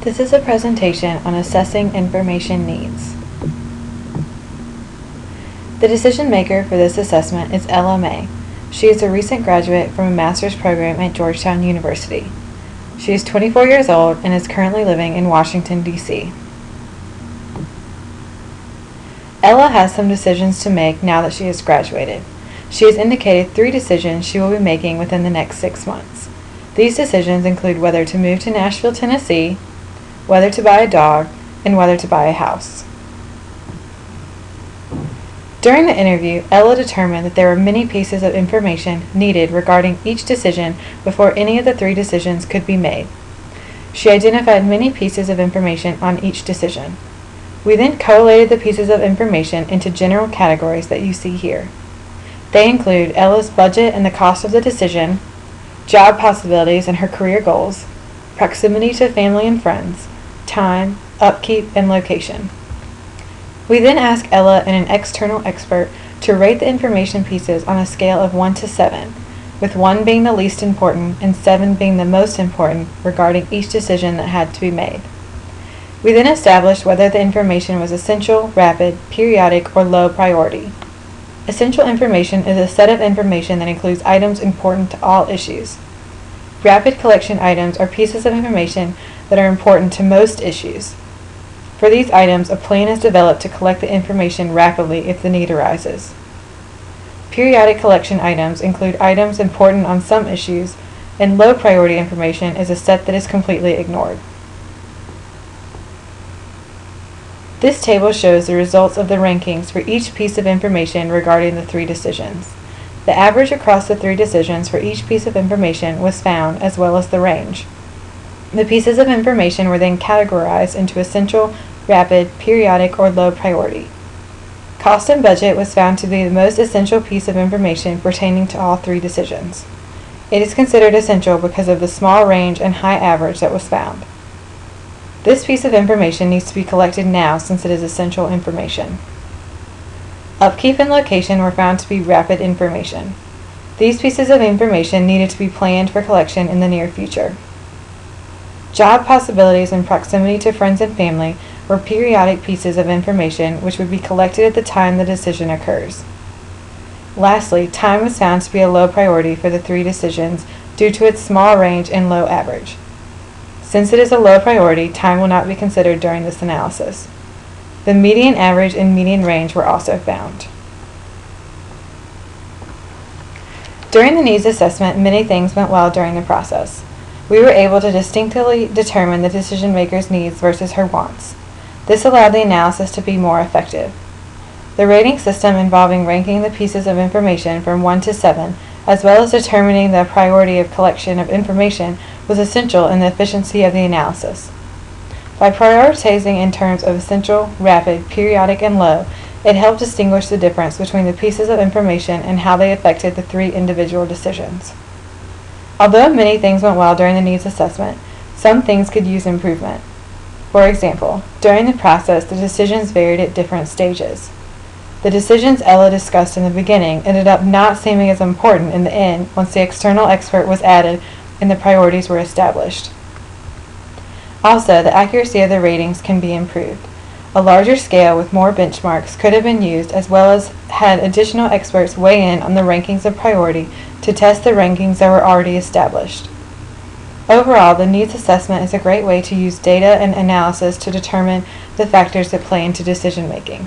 This is a presentation on assessing information needs. The decision maker for this assessment is Ella May. She is a recent graduate from a master's program at Georgetown University. She is 24 years old and is currently living in Washington, D.C. Ella has some decisions to make now that she has graduated. She has indicated 3 decisions she will be making within the next 6 months. These decisions include whether to move to Nashville, Tennessee, whether to buy a dog, and whether to buy a house. During the interview, Ella determined that there were many pieces of information needed regarding each decision before any of the 3 decisions could be made. She identified many pieces of information on each decision. We then collated the pieces of information into general categories that you see here. They include Ella's budget and the cost of the decision, job possibilities and her career goals, proximity to family and friends, time, upkeep, and location. We then ask Ella and an external expert to rate the information pieces on a scale of 1 to 7, with 1 being the least important and 7 being the most important regarding each decision that had to be made. We then established whether the information was essential, rapid, periodic, or low priority. Essential information is a set of information that includes items important to all issues. Rapid collection items are pieces of information that are important to most issues. For these items, a plan is developed to collect the information rapidly if the need arises. Periodic collection items include items important on some issues, and low priority information is a set that is completely ignored. This table shows the results of the rankings for each piece of information regarding the 3 decisions. The average across the 3 decisions for each piece of information was found, as well as the range. The pieces of information were then categorized into essential, rapid, periodic, or low priority. Cost and budget was found to be the most essential piece of information pertaining to all 3 decisions. It is considered essential because of the small range and high average that was found. This piece of information needs to be collected now since it is essential information. Upkeep and location were found to be rapid information. These pieces of information needed to be planned for collection in the near future. Job possibilities and proximity to friends and family were periodic pieces of information which would be collected at the time the decision occurs. Lastly, time was found to be a low priority for the 3 decisions due to its small range and low average. Since it is a low priority, time will not be considered during this analysis. The median average and median range were also found. During the needs assessment, many things went well during the process. We were able to distinctly determine the decision maker's needs versus her wants. This allowed the analysis to be more effective. The rating system involving ranking the pieces of information from 1 to 7, as well as determining the priority of collection of information, was essential in the efficiency of the analysis. By prioritizing in terms of essential, rapid, periodic, and low, it helped distinguish the difference between the pieces of information and how they affected the 3 individual decisions. Although many things went well during the needs assessment, some things could use improvement. For example, during the process, the decisions varied at different stages. The decisions Ella discussed in the beginning ended up not seeming as important in the end once the external expert was added and the priorities were established. Also, the accuracy of the ratings can be improved. A larger scale with more benchmarks could have been used, as well as had additional experts weigh in on the rankings of priority to test the rankings that were already established. Overall, the needs assessment is a great way to use data and analysis to determine the factors that play into decision making.